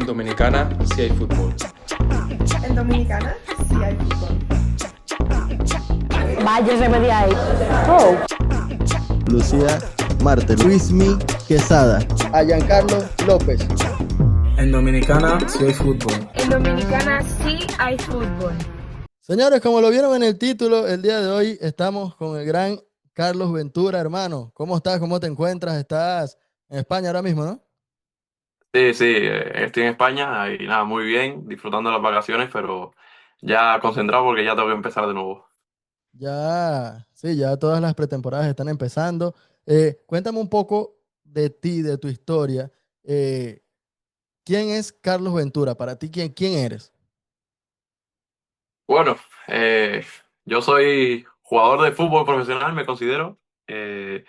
En Dominicana sí hay fútbol. En Dominicana sí hay fútbol. Váyase de ahí. Oh. Lucía Marte, Luismi Quesada, a Giancarlo López. En Dominicana sí hay fútbol. En Dominicana sí hay fútbol. Señores, como lo vieron en el título, el día de hoy estamos con el gran Carlos Ventura, hermano. ¿Cómo estás? ¿Cómo te encuentras? Estás en España ahora mismo, ¿no? Sí, sí, estoy en España y nada, muy bien, disfrutando de las vacaciones, pero ya concentrado porque ya tengo que empezar de nuevo. Ya, sí, ya todas las pretemporadas están empezando. Cuéntame un poco de ti, de tu historia. Eh, ¿Quién es Carlos Ventura? Para ti, ¿quién eres? Bueno, yo soy jugador de fútbol profesional, me considero. Eh,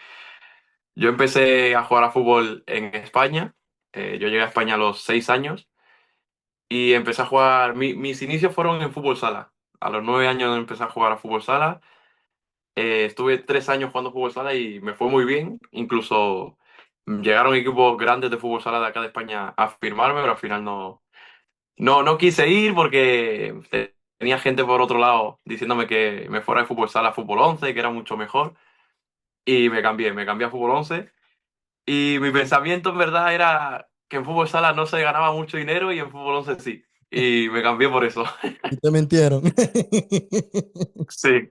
yo empecé a jugar a fútbol en España. Yo llegué a España a los 6 años y empecé a jugar. Mis inicios fueron en fútbol sala. A los 9 años empecé a jugar a fútbol sala. Estuve 3 años jugando fútbol sala y me fue muy bien. Incluso llegaron equipos grandes de fútbol sala de acá de España a firmarme, pero al final no quise ir porque tenía gente por otro lado diciéndome que me fuera de fútbol sala a fútbol 11 que era mucho mejor. Y me cambié a fútbol 11. Y mi pensamiento en verdad era que en fútbol sala no se ganaba mucho dinero y en fútbol 11 sí. Y me cambié por eso. Y te mintieron. Sí,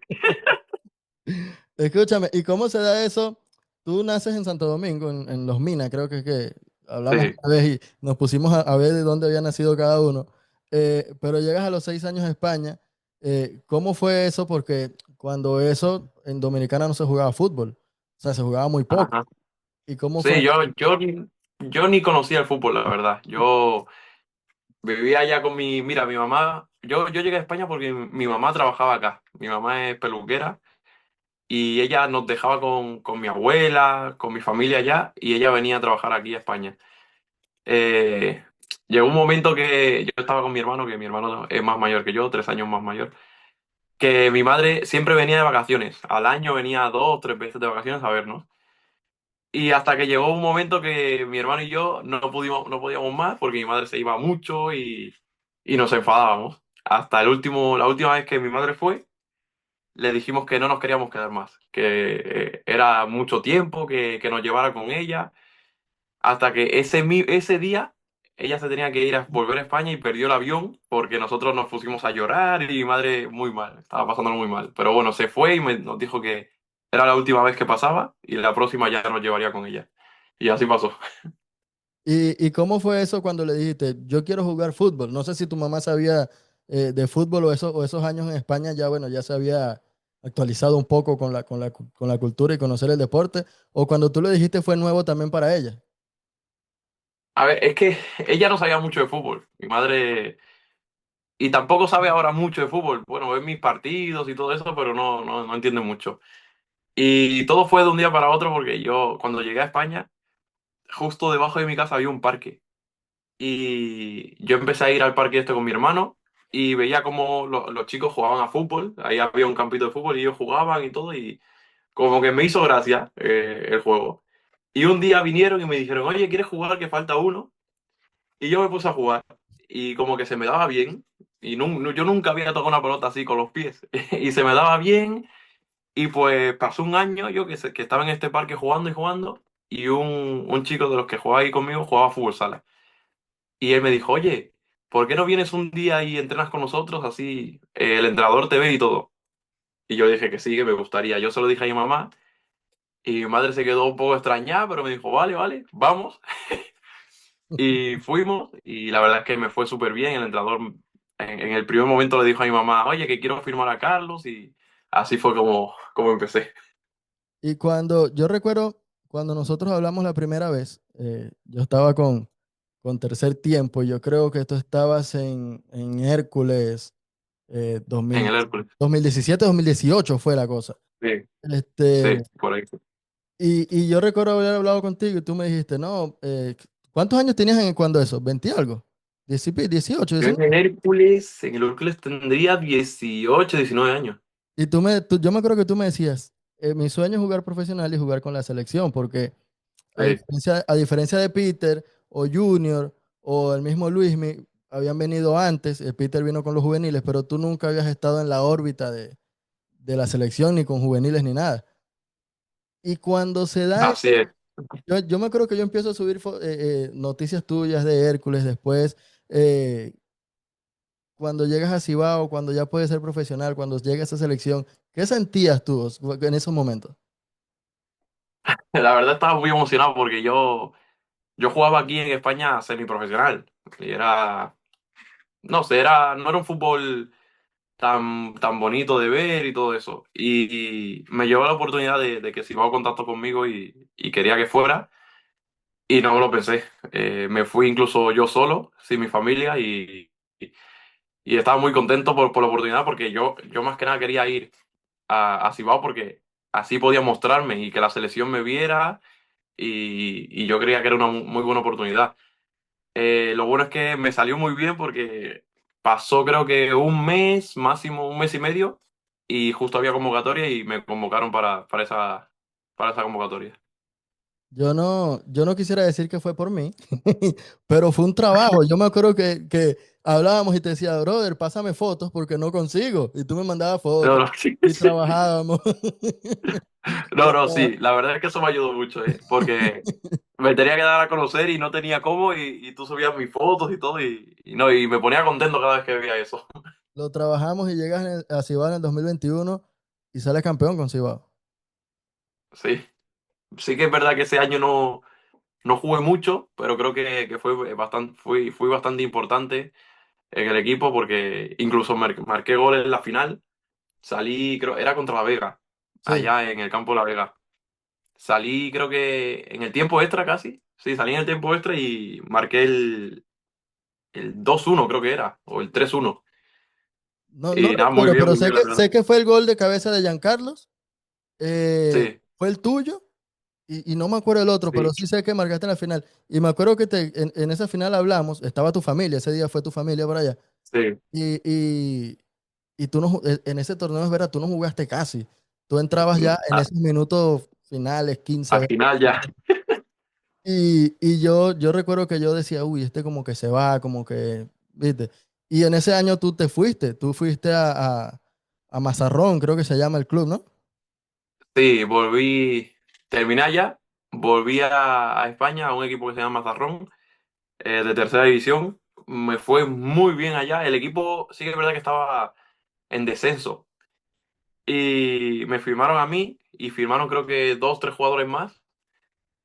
Escúchame, ¿y cómo se da eso? Tú naces en Santo Domingo, en Los Minas, creo que hablamos sí. una vez y nos pusimos a ver de dónde había nacido cada uno. Pero llegas a los 6 años a España. ¿Cómo fue eso? Porque cuando eso en Dominicana no se jugaba fútbol, o sea, se jugaba muy poco. Ajá. ¿Y cómo fue? Sí, yo ni conocía el fútbol, la verdad. Yo vivía allá con mira, mi mamá, yo llegué a España porque mi mamá trabajaba acá. Mi mamá es peluquera y ella nos dejaba con mi abuela, con mi familia allá y ella venía a trabajar aquí a España. Eh, Llegó un momento que yo estaba con mi hermano, que mi hermano es más mayor que yo, 3 años más mayor, que mi madre siempre venía de vacaciones. Al año venía 2 o 3 veces de vacaciones a vernos. Y hasta que llegó un momento que mi hermano y yo no podíamos más porque mi madre se iba mucho y nos enfadábamos. Hasta la última vez que mi madre fue, le dijimos que no nos queríamos quedar más, que era mucho tiempo, que nos llevara con ella, hasta que ese día ella se tenía que ir a volver a España y perdió el avión porque nosotros nos pusimos a llorar y mi madre muy mal, estaba pasándolo muy mal. Pero bueno, se fue y nos dijo que era la última vez que pasaba y la próxima ya nos llevaría con ella. Y así pasó. ¿Y cómo fue eso cuando le dijiste, yo quiero jugar fútbol? No sé si tu mamá sabía de fútbol o esos años en España ya, bueno, ya se había actualizado un poco con la cultura y conocer el deporte, o cuando tú le dijiste fue nuevo también para ella. A ver, es que ella no sabía mucho de fútbol. Mi madre. Y tampoco sabe ahora mucho de fútbol. Bueno, ve mis partidos y todo eso, pero no entiende mucho. Y todo fue de un día para otro porque yo, cuando llegué a España, justo debajo de mi casa había un parque. Y yo empecé a ir al parque este con mi hermano y veía como los chicos jugaban a fútbol. Ahí había un campito de fútbol y ellos jugaban y todo. Y como que me hizo gracia el juego. Y un día vinieron y me dijeron, oye, ¿quieres jugar? Que falta uno. Y yo me puse a jugar y como que se me daba bien. Y yo nunca había tocado una pelota así con los pies. Y se me daba bien. Y pues pasó un año yo que estaba en este parque jugando y jugando. Y un chico de los que jugaba ahí conmigo jugaba fútbol sala. Y él me dijo, oye, ¿por qué no vienes un día y entrenas con nosotros? Así el entrenador te ve y todo. Y yo dije que sí, que me gustaría. Yo se lo dije a mi mamá. Y mi madre se quedó un poco extrañada, pero me dijo, vale, vale, vamos. Y fuimos, y la verdad es que me fue súper bien. El entrenador en el primer momento le dijo a mi mamá, oye, que quiero firmar a Carlos, y así fue como empecé. Y cuando, yo recuerdo, cuando nosotros hablamos la primera vez, yo estaba con tercer tiempo, yo creo que tú estabas en Hércules En 2000, el Hércules. 2017, 2018 fue la cosa. Sí, Este, sí, por ahí. y yo recuerdo haber hablado contigo y tú me dijiste, no, ¿cuántos años tenías cuando eso? ¿20 y algo? 18, Yo 19. en el Hércules tendría 18 19 años. Y yo me acuerdo que tú me decías, mi sueño es jugar profesional y jugar con la selección, porque Sí, a diferencia de Peter o Junior o el mismo Luismi habían venido antes, Peter vino con los juveniles, pero tú nunca habías estado en la órbita de la selección, ni con juveniles, ni nada. Y cuando se da Así eso, es. yo me acuerdo que yo empiezo a subir noticias tuyas de Hércules después, eh, cuando llegas a Cibao, cuando ya puedes ser profesional, cuando llega esa selección, ¿qué sentías tú en esos momentos? La verdad estaba muy emocionado porque yo jugaba aquí en España semiprofesional. Y era, no sé, no era un fútbol tan bonito de ver y todo eso. Y me llevó la oportunidad de que Silvao contactó conmigo y quería que fuera. Y no me lo pensé. Me fui incluso yo solo, sin mi familia, y estaba muy contento por la oportunidad porque yo más que nada quería ir a Cibao porque así podía mostrarme y que la selección me viera y yo creía que era una muy buena oportunidad. Lo bueno es que me salió muy bien porque pasó creo que un mes, máximo un mes y medio, y justo había convocatoria y me convocaron para esa convocatoria. Yo no quisiera decir que fue por mí, pero fue un trabajo. Yo me acuerdo que hablábamos y te decía, brother, pásame fotos porque no consigo. Y tú me mandabas No, fotos no, sí, y sí. trabajábamos. No, no, sí, la verdad es que eso me ayudó mucho, porque me tenía que dar a conocer y no tenía cómo y tú subías mis fotos y todo y no, y me ponía contento cada vez que veía eso. Lo trabajamos y llegas a Cibao en el 2021 y sales campeón con Cibao. Sí, sí que es verdad que ese año no jugué mucho, pero creo que fui bastante importante en el equipo porque incluso marqué goles en la final. Salí, creo, era contra La Vega, Sí. allá en el campo de La Vega. Salí, creo que en el tiempo extra casi. Sí, salí en el tiempo extra y marqué el 2-1 creo que era, o el 3-1. No, no Y nada, recuerdo, pero muy bien, la verdad. sé que fue el gol de cabeza de Giancarlos. Sí, Fue el tuyo. Y no me acuerdo el otro, pero sí, sí sé que marcaste en la final. Y me acuerdo que en esa final hablamos, estaba tu familia, ese día fue tu familia por allá. sí, Y, y, y tú no, en ese torneo es verdad, tú no jugaste casi. Tú entrabas mm, ya en esos minutos finales, 15 al 20. final ya. Y yo recuerdo que yo decía, uy, este como que se va, como que, viste. Y en ese año tú fuiste a Mazarrón, creo que se llama el club, ¿no? Sí, terminé allá, volví a España, a un equipo que se llama Mazarrón, de tercera división. Me fue muy bien allá. El equipo sí que es verdad que estaba en descenso. Y me firmaron a mí y firmaron creo que dos, tres jugadores más.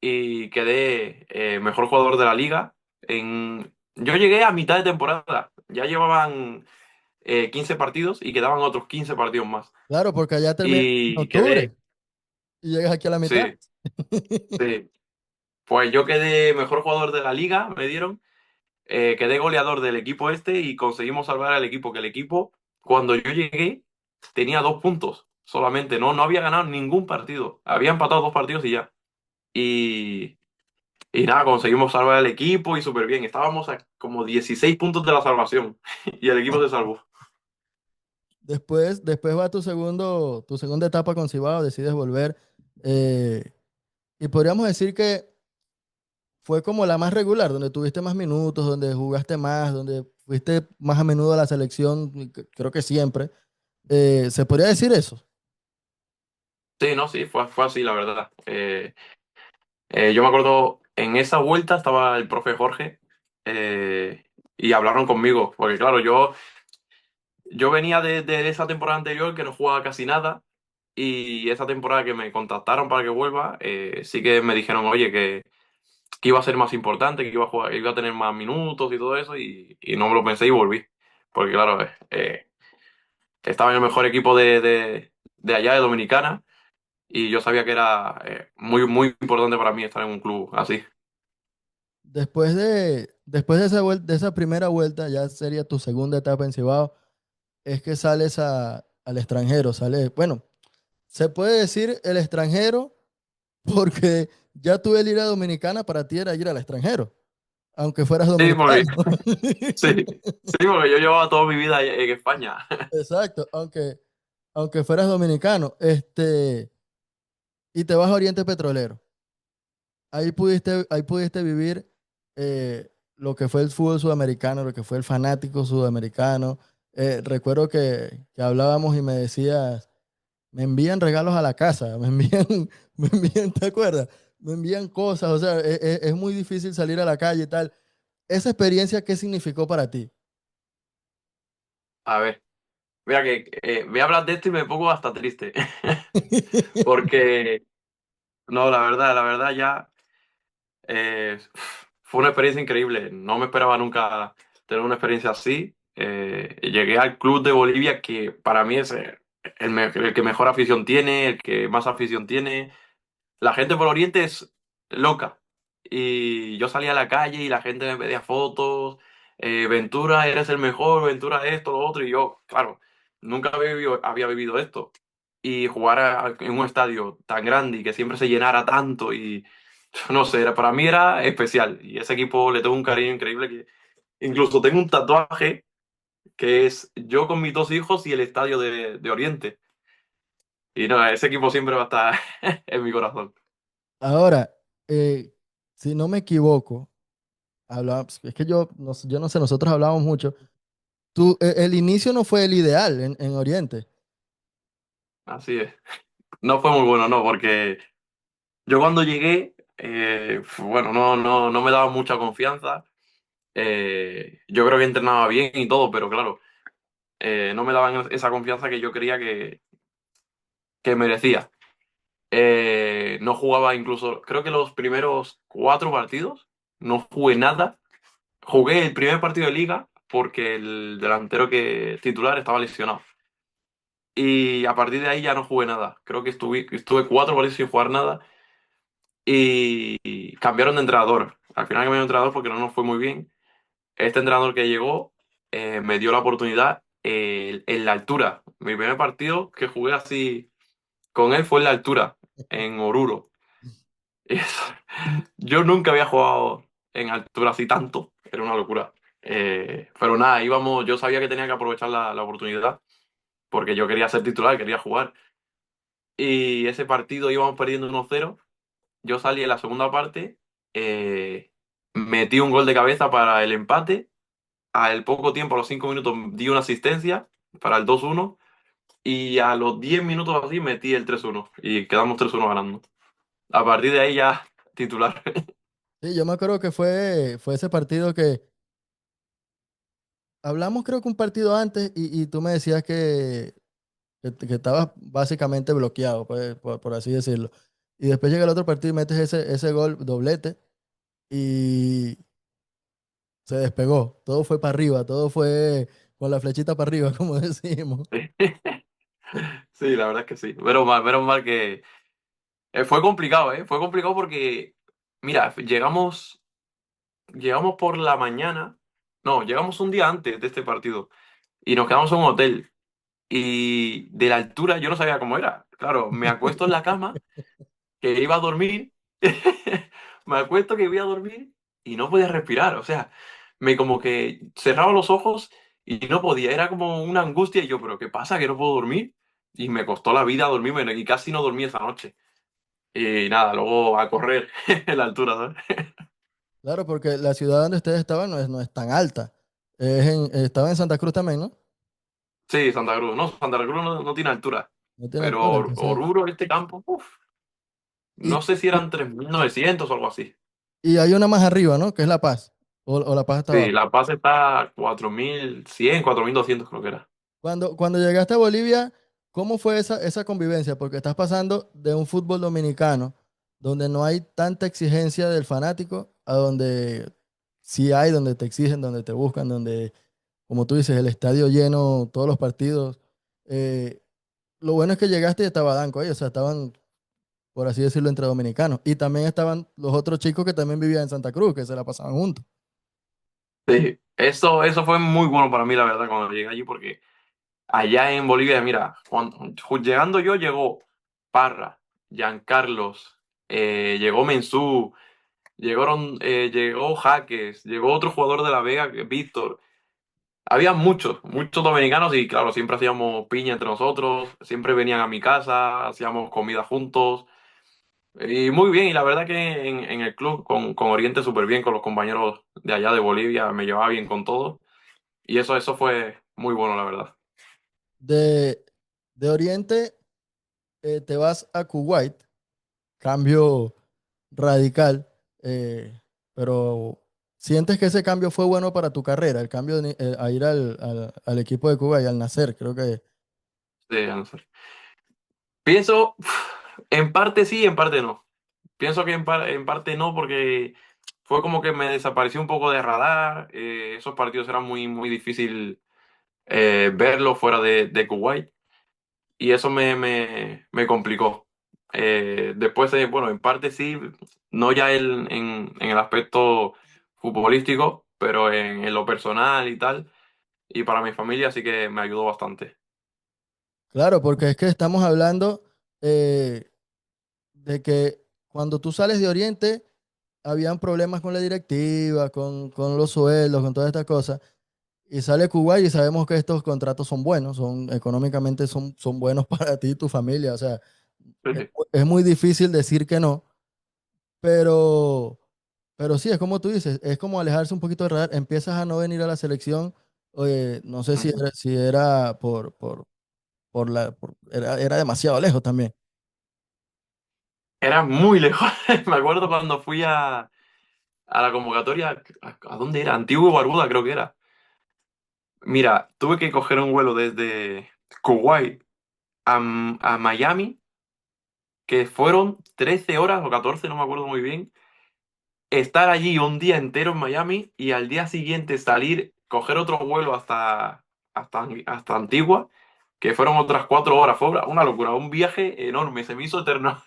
Y quedé mejor jugador de la liga. Yo llegué a mitad de temporada. Ya llevaban 15 partidos y quedaban otros 15 partidos más. Claro, porque allá termina en Y octubre quedé, y llegas aquí a la mitad. sí, sí. Pues yo quedé mejor jugador de la liga, me dieron. Quedé goleador del equipo este y conseguimos salvar al equipo. Que el equipo, cuando yo llegué, tenía 2 puntos solamente. No había ganado ningún partido. Había empatado 2 partidos y ya. Y, y nada, conseguimos salvar al equipo y súper bien. Estábamos a como 16 puntos de la salvación y el equipo se salvó. Después va tu segunda etapa con Cibao, decides volver. eh, y podríamos decir que fue como la más regular, donde tuviste más minutos, donde jugaste más, donde fuiste más a menudo a la selección, y creo que siempre. ¿Se podría decir eso? Sí, no, sí, fue así, la verdad. Yo me acuerdo, en esa vuelta estaba el profe Jorge y hablaron conmigo, porque claro, yo venía de esa temporada anterior que no jugaba casi nada y esa temporada que me contactaron para que vuelva, sí que me dijeron, oye, que iba a ser más importante, que iba a tener más minutos y todo eso y no me lo pensé y volví. Porque claro, estaba en el mejor equipo de allá, de Dominicana, y yo sabía que era muy importante para mí estar en un club así. Después de de esa primera vuelta, ya sería tu segunda etapa en Cibao, es que sales al extranjero, sales, bueno, se puede decir el extranjero porque ya tú el ir a Dominicana para ti era ir al extranjero, aunque fueras Sí, dominicano. porque, sí, sí, porque yo llevaba toda mi vida en España. Exacto, aunque fueras dominicano, y te vas a Oriente Petrolero. Ahí pudiste vivir lo que fue el fútbol sudamericano, lo que fue el fanático sudamericano. Recuerdo que hablábamos y me decías, me envían regalos a la casa, me envían, me envían, ¿te acuerdas? Me envían cosas, o sea, es muy difícil salir a la calle y tal. ¿Esa experiencia qué significó para ti? A ver, mira que voy a hablar de esto y me pongo hasta triste. Porque, no, la verdad ya fue una experiencia increíble. No me esperaba nunca tener una experiencia así. Llegué al club de Bolivia, que para mí es el que mejor afición tiene, el que más afición tiene. La gente por Oriente es loca. Y yo salía a la calle y la gente me pedía fotos. Ventura, eres el mejor, Ventura esto, lo otro. Y yo, claro, nunca había vivido esto. Y jugar en un estadio tan grande y que siempre se llenara tanto y no sé, para mí era especial. Y ese equipo le tengo un cariño increíble que incluso tengo un tatuaje que es yo con mis dos hijos y el estadio de Oriente. Y no, ese equipo siempre va a estar en mi corazón. Ahora, si no me equivoco, hablamos, es que yo no sé, nosotros hablamos mucho. El inicio no fue el ideal en Oriente. Así es. No fue muy bueno, no, porque yo cuando llegué, bueno, no me daba mucha confianza. Yo creo que entrenaba bien y todo, pero claro, no me daban esa confianza que yo creía que merecía. No jugaba incluso, creo que los primeros 4 partidos no jugué nada. Jugué el primer partido de liga porque el delantero que titular estaba lesionado. Y a partir de ahí ya no jugué nada. Creo que estuve 4 partidos sin jugar nada y cambiaron de entrenador. Al final cambiaron de entrenador porque no nos fue muy bien. Este entrenador que llegó me dio la oportunidad en la altura. Mi primer partido que jugué así con él fue en la altura, en Oruro. Y yo nunca había jugado en altura así tanto, era una locura. Pero nada, yo sabía que tenía que aprovechar la oportunidad porque yo quería ser titular, quería jugar. Y ese partido íbamos perdiendo 1-0. Yo salí en la segunda parte, metí un gol de cabeza para el empate. Al poco tiempo, a los 5 minutos, di una asistencia para el 2-1. Y a los 10 minutos así metí el 3-1. Y quedamos 3-1 ganando. A partir de ahí ya titular. Sí, yo me acuerdo que fue ese partido que hablamos, creo que un partido antes, y tú me decías que estabas básicamente bloqueado, pues, por así decirlo. Y después llega el otro partido y metes ese gol doblete y se despegó. Todo fue para arriba, todo fue con la flechita para arriba, como decimos. Sí, la verdad es que sí. Menos mal que fue complicado, ¿eh? Fue complicado porque, mira, llegamos por la mañana. No, llegamos un día antes de este partido y nos quedamos en un hotel. Y de la altura yo no sabía cómo era. Claro, me acuesto en la cama, que iba a dormir, me acuesto que iba a dormir y no podía respirar. O sea, me como que cerraba los ojos y no podía. Era como una angustia y yo, ¿pero qué pasa? ¿Que no puedo dormir? Y me costó la vida dormirme y casi no dormí esa noche. Y nada, luego a correr en la altura, ¿sabes? Claro, porque la ciudad donde ustedes estaban no es tan alta. Estaba en Santa Cruz también, ¿no? Sí, Santa Cruz. No, Santa Cruz no tiene altura. No tiene Pero altura, entonces. Oruro, este campo, uf, Y, no sé si eran 3.900 o algo así. y hay una más arriba, ¿no? Que es La Paz. O La Paz está Sí, abajo. La Paz está a 4.100, 4.200 creo que era. Cuando llegaste a Bolivia, ¿cómo fue esa convivencia? Porque estás pasando de un fútbol dominicano, donde no hay tanta exigencia del fanático, a donde sí hay, donde te exigen, donde te buscan, donde, como tú dices, el estadio lleno, todos los partidos. Eh, lo bueno es que llegaste y estaba Danco ahí, o sea, estaban, por así decirlo, entre dominicanos. Y también estaban los otros chicos que también vivían en Santa Cruz, que se la pasaban juntos. Sí, eso fue muy bueno para mí, la verdad, cuando llegué allí, porque allá en Bolivia, mira, llegando yo, llegó Parra, Giancarlos, llegó Mensú, llegó Jaques, llegó otro jugador de La Vega, Víctor. Había muchos dominicanos y claro, siempre hacíamos piña entre nosotros, siempre venían a mi casa, hacíamos comida juntos. Y muy bien, y la verdad que en el club con Oriente súper bien, con los compañeros de allá de Bolivia, me llevaba bien con todos. Y eso fue muy bueno, la verdad. De, de Oriente te vas a Kuwait, cambio radical, pero ¿sientes que ese cambio fue bueno para tu carrera? El cambio a ir al equipo de Kuwait, al Nacer, creo que... Sí, Ansel. Pienso, en parte sí, en parte no. Pienso que en parte no, porque fue como que me desapareció un poco de radar. Esos partidos eran muy difícil verlos fuera de Kuwait. Y eso me complicó. Después, bueno, en parte sí, no ya en el aspecto futbolístico, pero en lo personal y tal, y para mi familia sí que me ayudó bastante. Claro, porque es que estamos hablando eh, de que cuando tú sales de Oriente, habían problemas con la directiva, con los sueldos, con todas estas cosas. Y sale Kuwait y sabemos que estos contratos son buenos, son económicamente son buenos para ti y tu familia. O sea, Sí, sí. es muy difícil decir que no, pero, pero sí, es como tú dices, es como alejarse un poquito de radar. Empiezas a no venir a la selección. No sé Ujú. si era era demasiado lejos también. Era muy lejos. Me acuerdo cuando fui a la convocatoria, ¿a dónde era? Antigua y Barbuda creo que era. Mira, tuve que coger un vuelo desde Kuwait a Miami, que fueron 13 horas o 14, no me acuerdo muy bien. Estar allí un día entero en Miami y al día siguiente salir, coger otro vuelo hasta Antigua, que fueron otras 4 horas. Fue una locura, un viaje enorme, se me hizo eterno.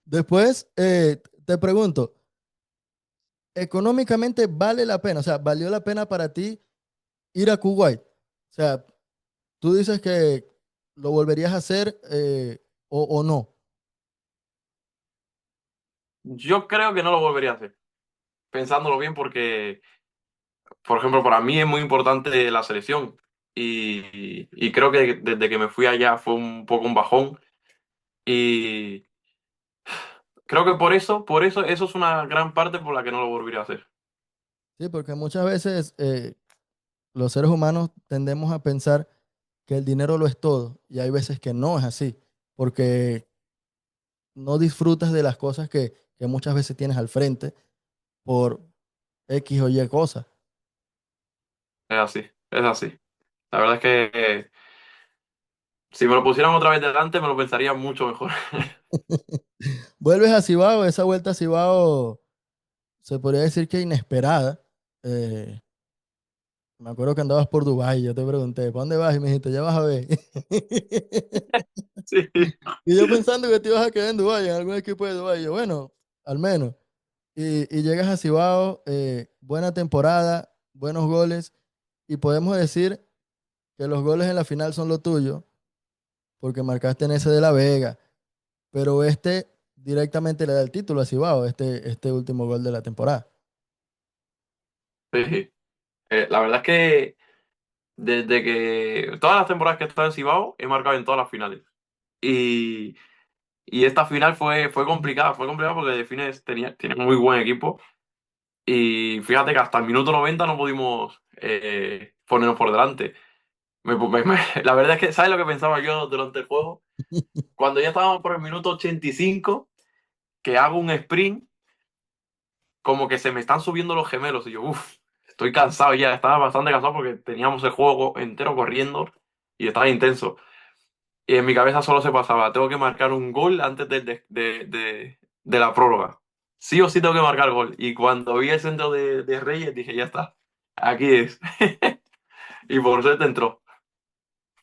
Después, te pregunto, ¿económicamente vale la pena? O sea, ¿valió la pena para ti ir a Kuwait? O sea, tú dices que lo volverías a hacer o no. Yo creo que no lo volvería a hacer, pensándolo bien, porque, por ejemplo, para mí es muy importante la selección y creo que desde que me fui allá fue un poco un bajón y creo que por eso, eso es una gran parte por la que no lo volvería a hacer. Sí, porque muchas veces los seres humanos tendemos a pensar que el dinero lo es todo y hay veces que no es así, porque no disfrutas de las cosas que muchas veces tienes al frente por X o Y cosas. Es así, es así. La verdad es que si me lo pusieran otra vez delante me lo pensaría mucho mejor. Vuelves a Cibao, esa vuelta a Cibao se podría decir que inesperada. Eh, Me acuerdo que andabas por Dubái, yo te pregunté, ¿para dónde vas? Y me dijiste, ya vas a ver. Sí, Y yo pensando que te ibas a quedar en Dubái, en algún equipo de Dubái. Yo, bueno, al menos. Y llegas a Cibao, buena temporada, buenos goles. Y podemos decir que los goles en la final son lo tuyo, porque marcaste en ese de La Vega. Pero este directamente le da el título a Cibao, este último gol de la temporada. sí. La verdad es que desde que todas las temporadas que he estado en Cibao he marcado en todas las finales. Y, y esta final fue complicada porque Defines tiene muy buen equipo. Y fíjate que hasta el minuto 90 no pudimos ponernos por delante. La verdad es que, ¿sabes lo que pensaba yo durante el juego? Cuando ya estábamos por el minuto 85 que hago un sprint, como que se me están subiendo los gemelos. Y yo, uff, estoy cansado ya. Estaba bastante cansado porque teníamos el juego entero corriendo y estaba intenso. Y en mi cabeza solo se pasaba, tengo que marcar un gol antes de la prórroga. Sí o sí tengo que marcar gol. Y cuando vi el centro de Reyes dije, ya está, aquí es. Y por suerte entró.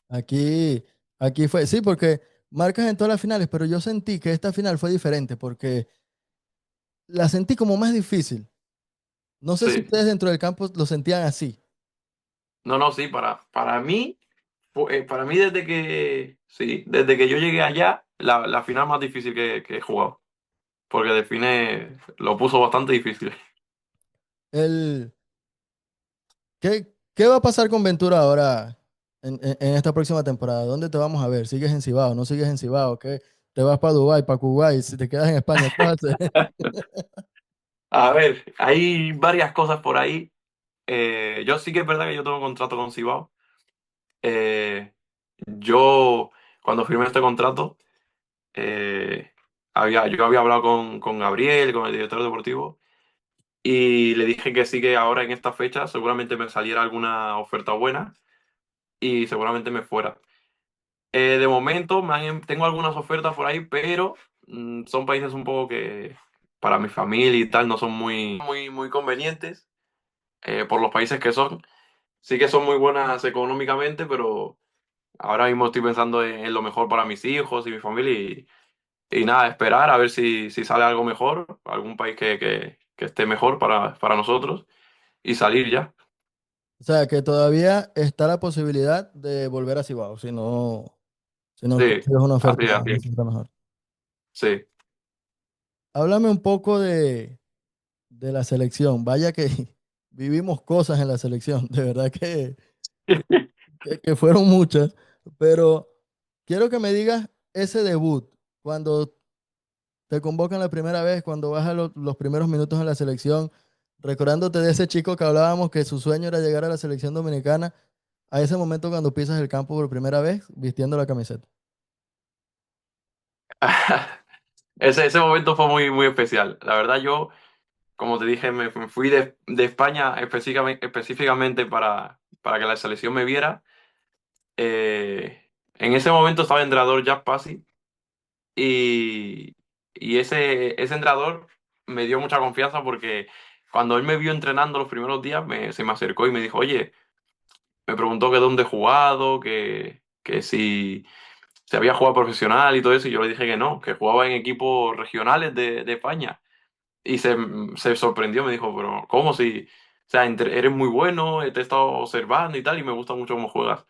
Aquí, aquí fue, sí, porque marcas en todas las finales, pero yo sentí que esta final fue diferente porque la sentí como más difícil. No sé si Sí. ustedes dentro del campo lo sentían así. No, no, sí, para mí desde que yo llegué allá, la final más difícil que he jugado. Porque Define lo puso bastante difícil. El, ¿qué va a pasar con Ventura ahora en esta próxima temporada? ¿Dónde te vamos a ver? ¿Sigues en Cibao? ¿No sigues en Cibao? te vas para Dubái, para Kuwait, si te quedas en España, ¿qué vas a hacer? A ver, hay varias cosas por ahí. Yo sí que es verdad que yo tengo un contrato con Cibao. Eh, yo, cuando firmé este contrato, eh, yo había hablado con Gabriel, con el director deportivo, y le dije que sí, que ahora en esta fecha seguramente me saliera alguna oferta buena y seguramente me fuera. De momento tengo algunas ofertas por ahí, pero son países un poco que para mi familia y tal no son muy convenientes por los países que son. Sí que son muy buenas económicamente, pero ahora mismo estoy pensando en lo mejor para mis hijos y mi familia y nada, esperar a ver si sale algo mejor, algún país que esté mejor para nosotros y salir ya. O sea, que todavía está la posibilidad de volver a Cibao, si no Sí, consigues así, una así. oferta mejor. Sí. Háblame un poco de la selección. Vaya que vivimos cosas en la selección, de verdad que fueron muchas, pero quiero que me digas ese debut, cuando te convocan la primera vez, cuando vas a los primeros minutos en la selección, recordándote de ese chico que hablábamos que su sueño era llegar a la selección dominicana, a ese momento cuando pisas el campo por primera vez vistiendo la camiseta. Ese momento fue muy especial. La verdad, yo, como te dije, me fui de España específicamente para que la selección me viera. En ese momento estaba el entrenador Jack Pasi y, y ese entrenador me dio mucha confianza porque cuando él me vio entrenando los primeros días, se me acercó y me dijo, oye, me preguntó que dónde he jugado, que si había jugado profesional y todo eso, y yo le dije que no, que jugaba en equipos regionales de España. Y se sorprendió, me dijo, pero ¿cómo si, o sea, eres muy bueno, te he estado observando y tal, y me gusta mucho cómo juegas?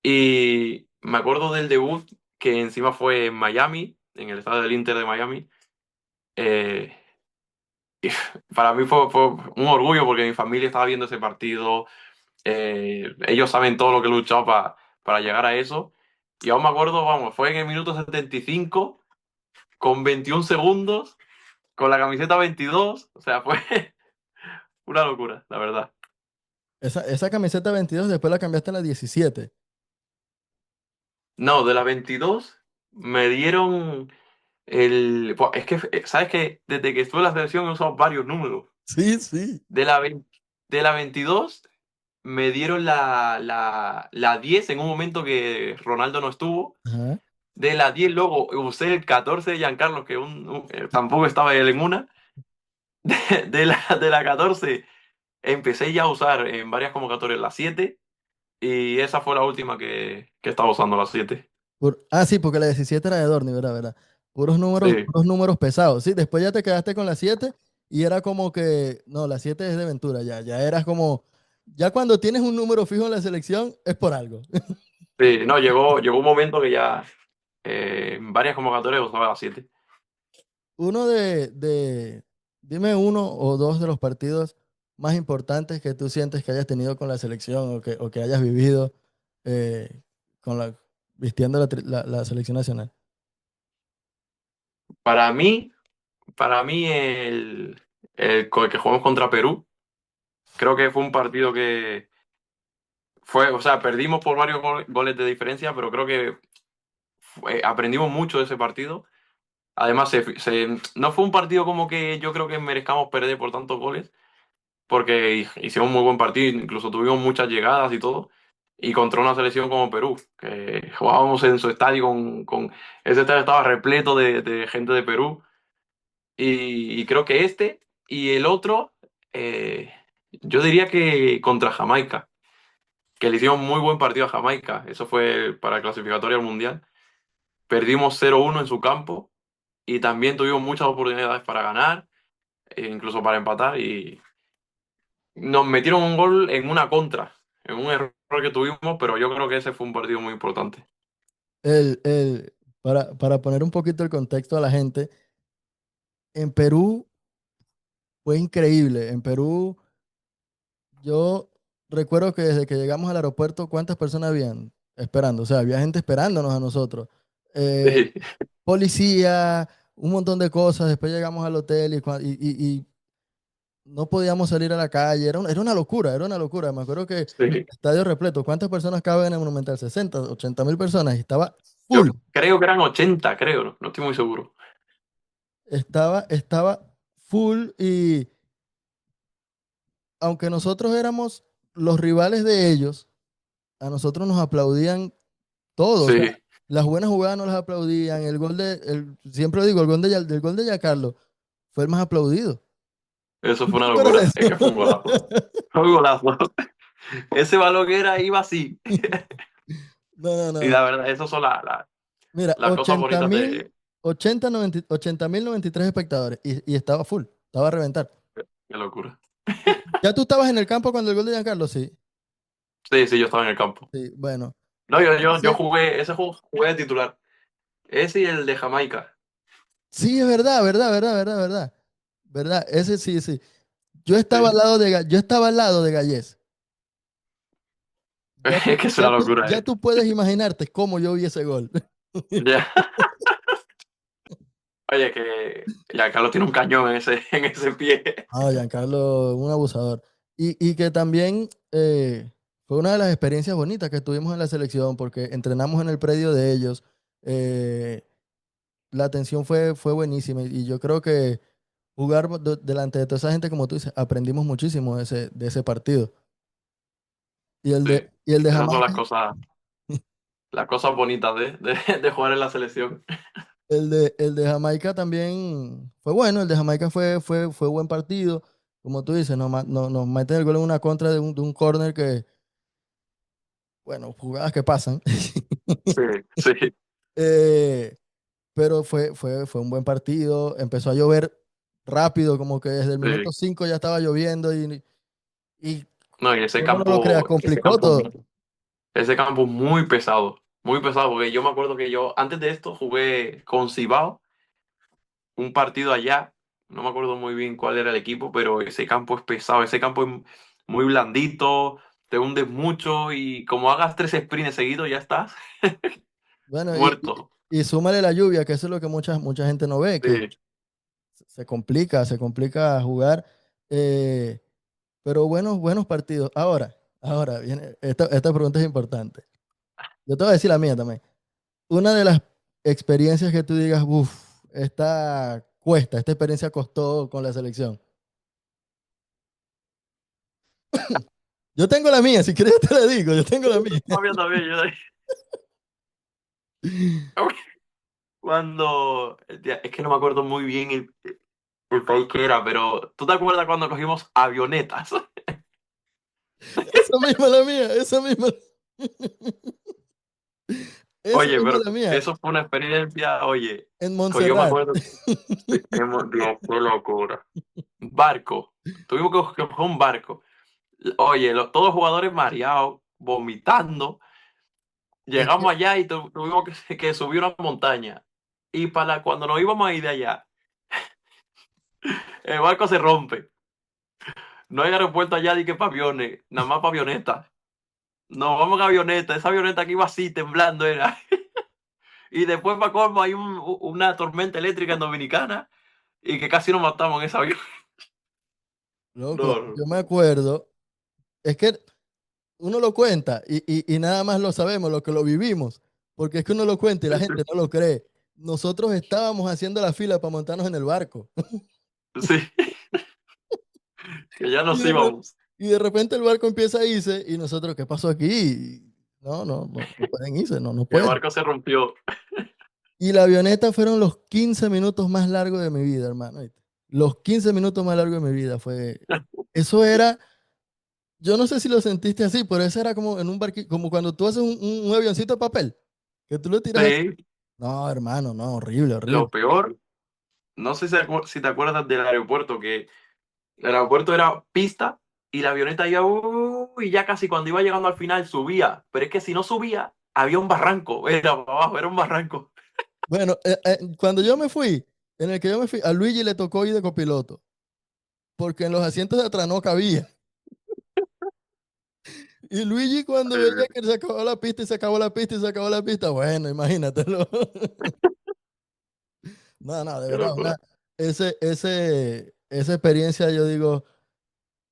Y me acuerdo del debut, que encima fue en Miami, en el estadio del Inter de Miami. Eh, y para mí fue un orgullo porque mi familia estaba viendo ese partido. Ellos saben todo lo que he luchado para llegar a eso. Y aún me acuerdo, vamos, fue en el minuto 75 con 21 segundos, con la camiseta 22. O sea, fue una locura, la verdad. Esa camiseta 22 después la cambiaste en la 17. No, de la 22 me dieron Buah, es que, ¿sabes que desde que estuve en la selección he usado varios números? Sí, sí. De la, vein- de la 22 me dieron la 10 en un momento que Ronaldo no estuvo. Ajá. De la 10 luego usé el 14 de Giancarlo, que tampoco estaba él en una. De la 14 empecé ya a usar en varias convocatorias la 7 y esa fue la última que estaba usando, la 7. Sí, porque la 17 era de Dorni, ¿verdad? ¿Verdad? Sí, Puros números pesados. Sí, después ya te quedaste con la 7 y era como que, no, la 7 es de Ventura, ya eras como, ya cuando tienes un número fijo en la selección es por algo. sí, no, llegó un momento que ya en varias convocatorias usaba la 7. Uno dime uno o dos de los partidos más importantes que tú sientes que hayas tenido con la selección o que hayas vivido eh, con vistiendo la selección nacional. Para mí, para mí el que jugamos contra Perú, creo que fue un partido que o sea, perdimos por varios goles de diferencia, pero creo que aprendimos mucho de ese partido. Además, no fue un partido como que yo creo que merezcamos perder por tantos goles, porque hicimos un muy buen partido, incluso tuvimos muchas llegadas y todo. Y contra una selección como Perú, que jugábamos en su estadio ese estadio estaba repleto de gente de Perú. Y creo que y el otro, eh, yo diría que contra Jamaica, que le hicimos muy buen partido a Jamaica. Eso fue para clasificatoria al Mundial. Perdimos 0-1 en su campo y también tuvimos muchas oportunidades para ganar, incluso para empatar. Y nos metieron un gol en una contra, en un error que tuvimos, pero yo creo que ese fue un partido muy importante. El, el, para poner un poquito el contexto a la gente, en Perú fue increíble. En Perú, yo recuerdo que desde que llegamos al aeropuerto, ¿cuántas personas habían esperando? O sea, había gente esperándonos a nosotros. eh, Sí, policía, un montón de cosas. Después llegamos al hotel y no podíamos salir a la calle. Era una locura, era una locura. Me acuerdo que sí. estadio repleto. ¿Cuántas personas caben en el Monumental? 60, 80.000 personas. Y estaba Yo full. creo que eran 80, creo, no, no estoy muy seguro. Estaba full y aunque nosotros éramos los rivales de ellos, a nosotros nos aplaudían todos. O sea, Sí, las buenas jugadas nos las aplaudían. Siempre digo, el gol de Giancarlo fue el más aplaudido. eso ¿Tú fue te una acuerdas de locura. Es que fue un eso? golazo. Fue un golazo. Ese balón era, iba así. No, no, Y no. la verdad, esas son Mira, las cosas bonitas de... 80.093 espectadores y estaba full, estaba a reventar. Qué locura. ¿Ya tú estabas en el campo cuando el gol de Giancarlo? Sí, Sí, sí, yo estaba en el campo. sí, bueno. No, yo Ese- jugué, ese juego jugué de titular. Ese y el de Jamaica. sí, es verdad, verdad, verdad, verdad, verdad. ¿Verdad? Ese sí, sí. Sí. Yo estaba al lado de Gallés. Es que es una locura, Ya tú puedes imaginarte cómo yo vi ese gol. Ya. Oye, que ya Carlos tiene un cañón en ese pie. Ah, Giancarlo, un abusador. Y que también fue una de las experiencias bonitas que tuvimos en la selección, porque entrenamos en el predio de ellos. eh, la atención fue buenísima y yo creo que jugar delante de toda esa gente, como tú dices, aprendimos muchísimo de ese partido. Sí. Y el de Esas son Jamaica, las cosas bonitas de jugar en la selección. el de Jamaica también fue bueno, el de Jamaica fue buen partido. Como tú dices, nos meten el gol en una contra de un córner que, bueno, jugadas que pasan. Sí, sí, Eh, pero fue un buen partido. Empezó a llover rápido, como que desde el minuto sí. 5 ya estaba lloviendo y No, y uno no lo crea, complicó todo. ese campo es muy pesado, porque yo me acuerdo que yo antes de esto jugué con Cibao, un partido allá, no me acuerdo muy bien cuál era el equipo, pero ese campo es pesado, ese campo es muy blandito, te hundes mucho y como hagas 3 sprints seguidos ya estás Bueno, muerto. y súmale la lluvia, que eso es lo que mucha gente no ve, que Sí. se complica jugar. eh, pero buenos partidos. Ahora viene, esta pregunta es importante. Yo te voy a decir la mía también. Una de las experiencias que tú digas, uff, esta experiencia costó con la selección. Yo tengo la mía, si quieres te la digo, yo tengo la mía. También, cuando, es que no me acuerdo muy bien el país que era, pero ¿tú te acuerdas cuando cogimos avionetas? Esa misma la mía, esa misma. Esa Oye, misma pero la mía, eso fue una experiencia, oye, en que yo me Montserrat. acuerdo, sí, Dios, qué locura. Barco, tuvimos que coger un barco. Oye, todos los jugadores mareados, vomitando. Es que, Llegamos allá y tuvimos que subir una montaña. Y cuando nos íbamos a ir de allá, el barco se rompe. No hay aeropuerto allá ni que para aviones, nada más para avionetas. Nos vamos en avioneta, esa avioneta que iba así, temblando era. Y después, para colmo, hay una tormenta eléctrica en Dominicana y que casi nos matamos en ese avión. loco, No, no, yo me acuerdo, es que uno lo cuenta y nada más lo sabemos, lo que lo vivimos, porque es que uno lo cuenta y la gente no lo cree. Nosotros estábamos haciendo la fila para montarnos en el barco sí, que ya y nos de, re- íbamos. y de repente el barco empieza a irse y nosotros, ¿qué pasó aquí? No pueden irse, no El pueden. barco se rompió. Y la avioneta fueron los 15 minutos más largos de mi vida, hermano. ¿Viste? Los 15 minutos más largos de mi vida eso era, yo no sé si lo sentiste así, pero eso era como en un barquito, como cuando tú haces un avioncito de papel, que tú lo tiras así. Sí, No, hermano, no, horrible, horrible. lo peor, no sé si te acuerdas del aeropuerto, que el aeropuerto era pista y la avioneta iba, y ya casi cuando iba llegando al final subía. Pero es que si no subía, había un barranco, era para abajo, era un barranco. Bueno, cuando yo me fui, en el que yo me fui, a Luigi le tocó ir de copiloto, porque en los asientos de atrás no cabía. Y Luigi cuando veía que se acabó la pista y se acabó la pista y se acabó la pista, bueno, imagínatelo. No, no, de Qué verdad, locura. esa experiencia, yo digo,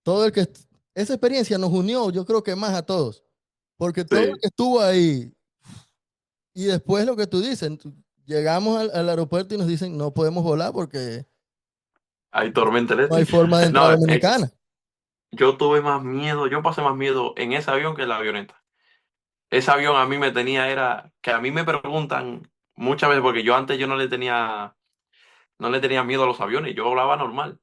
todo el que, esa experiencia nos unió, yo creo que más a todos, porque todo el Sí, que estuvo ahí y después lo que tú dices, llegamos al aeropuerto y nos dicen, no podemos volar porque hay tormenta no hay eléctrica. forma de entrar No, a Dominicana. yo tuve más miedo, yo pasé más miedo en ese avión que en la avioneta. Ese avión a mí me tenía, era, que a mí me preguntan muchas veces, porque yo antes yo no le tenía miedo a los aviones, yo hablaba normal.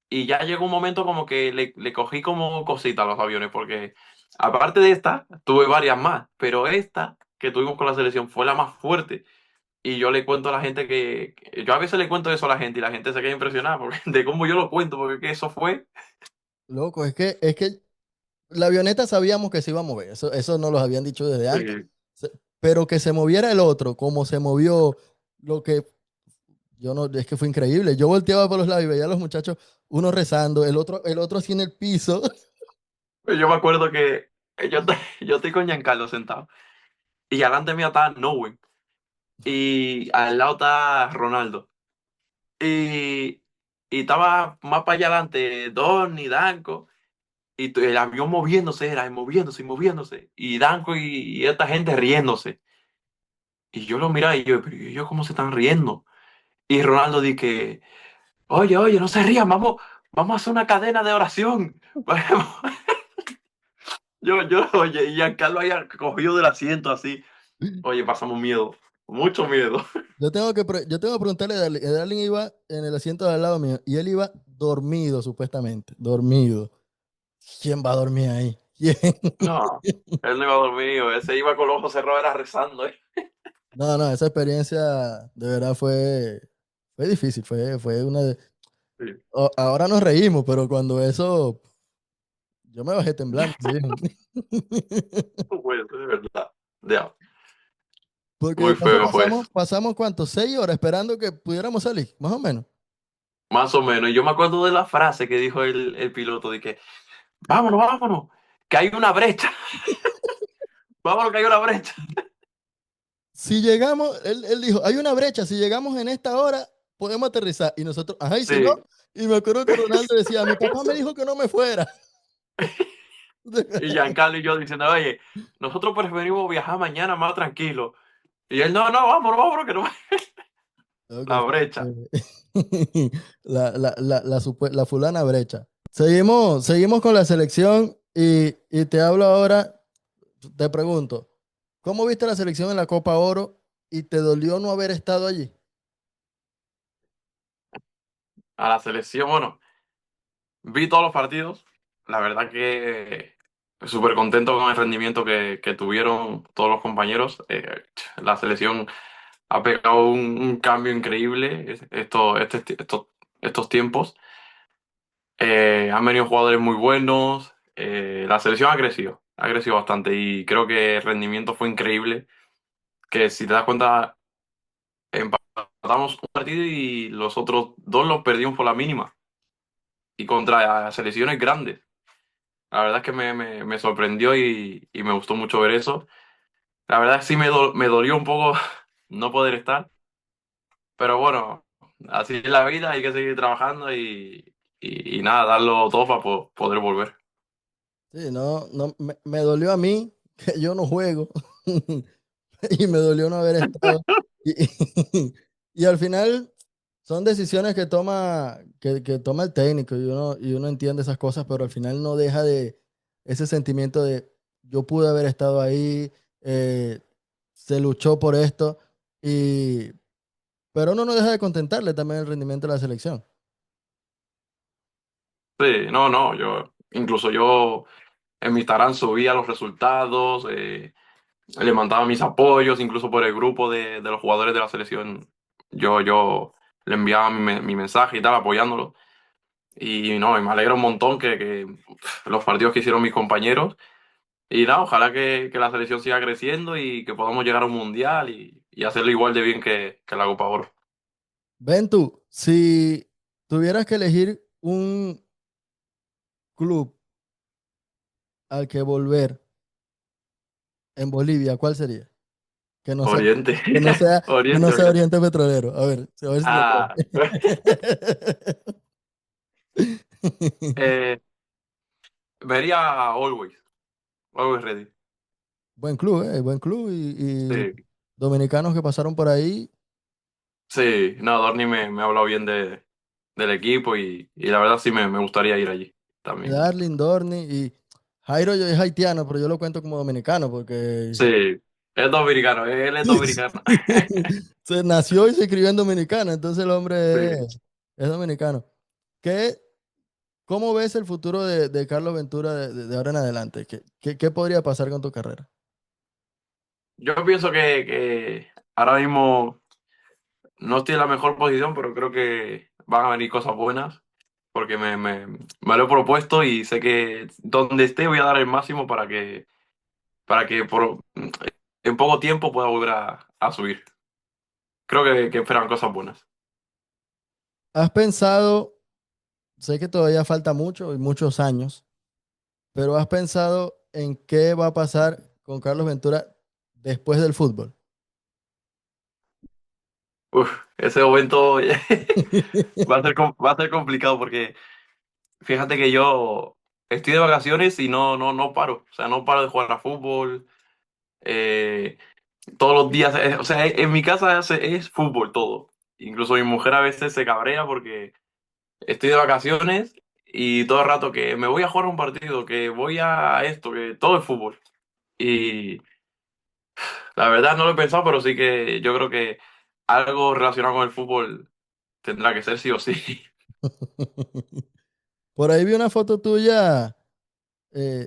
Y ya llegó un momento como que le cogí como cosita a los aviones, porque aparte de esta, tuve varias más, pero esta que tuvimos con la selección fue la más fuerte. Y yo le cuento a la gente yo a veces le cuento eso a la gente y la gente se queda impresionada porque, de cómo yo lo cuento, porque que eso fue. Loco, es que la avioneta sabíamos que se iba a mover, eso nos lo habían dicho desde antes, Sí. pero que se moviera el otro, como se movió, lo que yo no, es que fue increíble. Yo volteaba por los lados y veía a los muchachos, uno rezando, el otro así en el piso. Yo me acuerdo que yo estoy con Giancarlo sentado y adelante mío está Nowen y al lado está Ronaldo. Y, y estaba más para allá adelante Donny, Danco. Y el avión moviéndose, era moviéndose y moviéndose. Y Danco y esta gente riéndose. Y yo lo miraba y yo, pero ¿y ellos cómo se están riendo? Y Ronaldo dice, oye, oye, no se rían, vamos a hacer una cadena de oración. Oye, y Giancarlo ahí cogido del asiento así. Oye, pasamos miedo, mucho miedo. Yo tengo que preguntarle a Darling. Darling iba en el asiento de al lado mío y él iba dormido, supuestamente. Dormido. ¿Quién va a dormir ahí? ¿Quién? No, él no iba a dormir, ese iba con los ojos cerrados, era rezando, ¿eh? No, no, esa experiencia de verdad fue difícil. Fue una de. Sí, Ahora nos reímos, pero cuando eso, yo me bajé temblando. ¿Sí? no puede ser, de verdad. Ya, Porque muy feo fue eso. pasamos ¿cuánto? 6 horas esperando que pudiéramos salir, más o menos. Más o menos. Y yo me acuerdo de la frase que dijo el piloto, de que, vámonos, vámonos, que hay una brecha, vámonos, que hay una brecha. Si llegamos, él dijo, hay una brecha, si llegamos en esta hora, podemos aterrizar. Y nosotros, ajá, y si no, Sí, y me acuerdo que Ronaldo decía, mi papá me dijo que no me fuera. y Giancarlo y yo diciendo, oye, nosotros preferimos viajar mañana más tranquilo. Y él, no, no, vámonos, vámonos, que no Loco, la brecha. la fulana brecha. Seguimos con la selección y te hablo ahora, te pregunto, ¿cómo viste la selección en la Copa Oro y te dolió no haber estado allí? A la selección, bueno, vi todos los partidos. La verdad que súper contento con el rendimiento que tuvieron todos los compañeros. La selección ha pegado un cambio increíble estos tiempos. Han venido jugadores muy buenos. La selección ha crecido bastante y creo que el rendimiento fue increíble. Que si te das cuenta, empatamos un partido y los otros dos los perdimos por la mínima y contra selecciones grandes. La verdad es que me sorprendió y me gustó mucho ver eso. La verdad sí me dolió un poco no poder estar, pero bueno, así es la vida, hay que seguir trabajando y nada, darlo todo para poder volver. Sí, no, no, me dolió a mí, que yo no juego, y me dolió no haber estado. Y, y al final son decisiones que toma el técnico y uno entiende esas cosas, pero al final no deja de ese sentimiento de yo pude haber estado ahí, se luchó por esto, pero uno no deja de contentarle también el rendimiento de la selección. Sí, no, no, incluso yo en mi Instagram subía los resultados, le mandaba mis apoyos, incluso por el grupo de los jugadores de la selección, yo le enviaba mi mensaje y tal, apoyándolo. Y no, y me alegra un montón que los partidos que hicieron mis compañeros. Y nada, ojalá que la selección siga creciendo y que podamos llegar a un mundial y hacerlo igual de bien que la Copa Oro. Ven tú, si tuvieras que elegir un club al que volver, En Bolivia, ¿cuál sería? Que no sea, Oriente. que no sea, que no Oriente, sea Oriente. Oriente Petrolero. A ver si te Ah, atreves. eh, vería Always. Always Ready. Buen club y Sí. dominicanos que pasaron por ahí. Sí, no, Dorni me ha hablado bien del equipo y la verdad sí me gustaría ir allí también. Darling, Dorni y Jairo yo es haitiano, pero yo lo cuento como dominicano porque Sí, es dominicano, él es dominicano. se nació y se crió en Dominicana, entonces el hombre Sí. es dominicano. ¿Qué, cómo ves el futuro de Carlos Ventura de ahora en adelante? ¿Qué podría pasar con tu carrera? Yo pienso que ahora mismo no estoy en la mejor posición, pero creo que van a venir cosas buenas porque me lo he propuesto y sé que donde esté voy a dar el máximo para que en poco tiempo pueda volver a subir. Creo que esperan cosas buenas. ¿Has pensado, sé que todavía falta mucho y muchos años, pero has pensado en qué va a pasar con Carlos Ventura después del fútbol? Uf, ese momento va a ser complicado porque fíjate que yo estoy de vacaciones y no paro. O sea, no paro de jugar a fútbol. eh, todos los días. O sea, en mi casa es fútbol todo. Incluso mi mujer a veces se cabrea porque estoy de vacaciones y todo el rato que me voy a jugar un partido, que voy a esto, que todo es fútbol. Y la verdad no lo he pensado, pero sí que yo creo que algo relacionado con el fútbol tendrá que ser sí o sí. Por ahí vi una foto tuya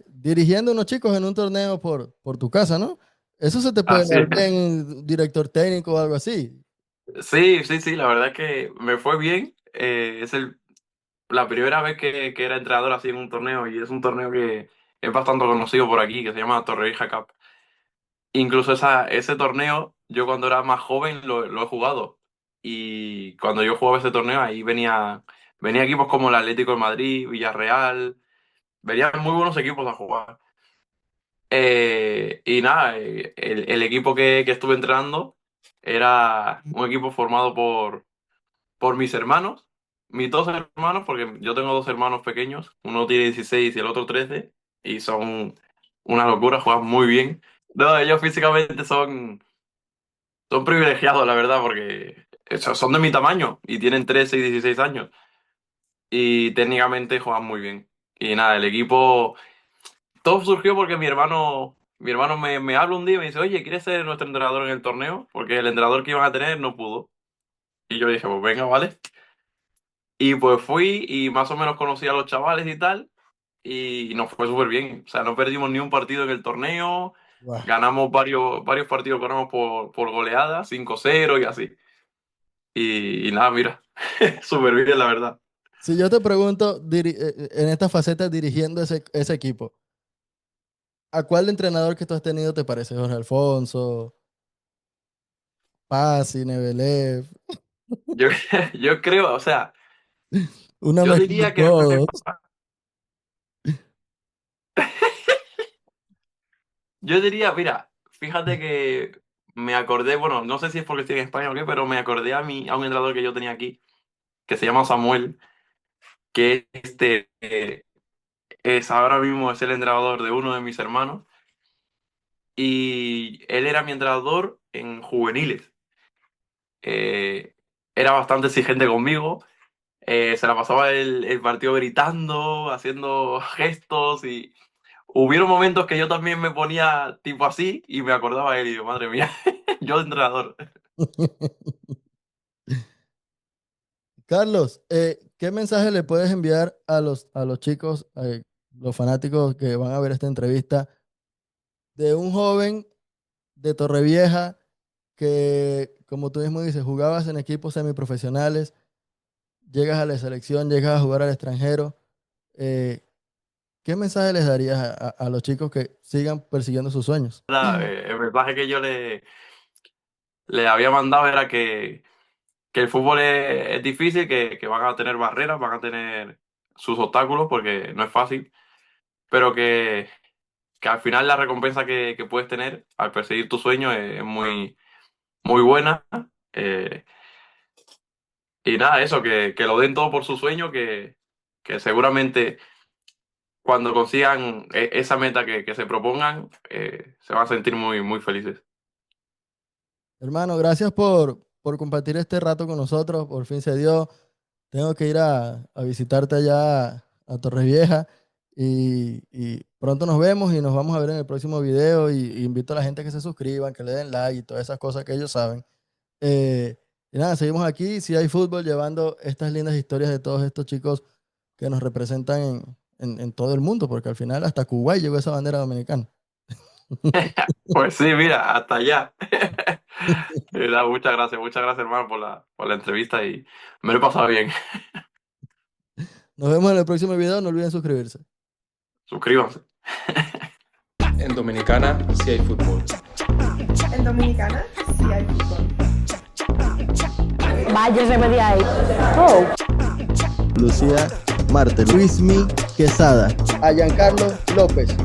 dirigiendo unos chicos en un torneo por tu casa, ¿no? Eso se te puede Así dar es. bien, director técnico o algo así. Sí, sí, sí, la verdad es que me fue bien. Es la primera vez que era entrenador así en un torneo y es un torneo que es bastante conocido por aquí, que se llama Torrevieja Cup. Incluso ese torneo, yo cuando era más joven lo he jugado. Y cuando yo jugaba ese torneo, ahí venía equipos como el Atlético de Madrid, Villarreal, venían muy buenos equipos a jugar. Y nada, el equipo que estuve entrenando era un equipo formado por mis hermanos, mis dos hermanos, porque yo tengo dos hermanos pequeños, uno tiene 16 y el otro 13 y son una locura, juegan muy bien. No, ellos físicamente son privilegiados, la verdad, porque son de mi tamaño y tienen 13 y 16 años y técnicamente juegan muy bien. Y nada, el equipo, todo surgió porque mi hermano me habla un día y me dice, oye, ¿quieres ser nuestro entrenador en el torneo? Porque el entrenador que iban a tener no pudo. Y yo dije, pues venga, vale. Y pues fui y más o menos conocí a los chavales y tal, y nos fue súper bien. O sea, no perdimos ni un partido en el torneo, Guau. ganamos varios partidos, ganamos por goleada, 5-0 y así. Y nada, mira, súper bien, la verdad. Si yo te pregunto en esta faceta dirigiendo ese equipo, ¿a cuál entrenador que tú has tenido te parece? Jorge Alfonso, Pasi, Nebelev, Yo, yo creo, o sea, una yo mezcla de diría que todos. yo diría, mira, fíjate que me acordé, bueno, no sé si es porque estoy en España o qué, pero me acordé a un entrenador que yo tenía aquí, que se llama Samuel, que ahora mismo es el entrenador de uno de mis hermanos y él era mi entrenador en juveniles. Eh, Era bastante exigente conmigo, se la pasaba el partido gritando, haciendo gestos y hubieron momentos que yo también me ponía tipo así y me acordaba de él y yo, madre mía, yo de entrenador. Carlos, ¿qué mensaje le puedes enviar a los chicos, los fanáticos que van a ver esta entrevista, de un joven de Torrevieja que, como tú mismo dices, jugabas en equipos semiprofesionales, llegas a la selección, llegas a jugar al extranjero? eh, ¿Qué mensaje les darías a los chicos que sigan persiguiendo sus sueños? El mensaje que yo le había mandado era que el fútbol es difícil, que van a tener barreras, van a tener sus obstáculos porque no es fácil, pero que al final la recompensa que puedes tener al perseguir tu sueño es muy, muy buena. Eh, y nada, eso, que lo den todo por su sueño, que seguramente cuando consigan esa meta que se propongan, se van a sentir muy, muy felices. Hermano, gracias por compartir este rato con nosotros. Por fin se dio. Tengo que ir a visitarte allá a Torrevieja y pronto nos vemos y nos vamos a ver en el próximo video y invito a la gente a que se suscriban, que le den like y todas esas cosas que ellos saben. Eh, y nada, seguimos aquí, si hay fútbol, llevando estas lindas historias de todos estos chicos que nos representan en todo el mundo, porque al final hasta Kuwait llegó esa bandera dominicana. Pues sí, mira, hasta allá. Muchas gracias, hermano, por la entrevista y me lo he pasado bien. Nos vemos en el próximo video, no olviden suscribirse. Suscríbanse. En Dominicana sí hay fútbol. En Dominicana sí hay fútbol. Vaya de ahí. Oh. Lucía Marte, Luismi Quesada, a Giancarlo López.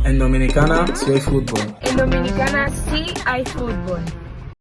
En Dominicana sí hay fútbol. En Dominicana sí hay fútbol.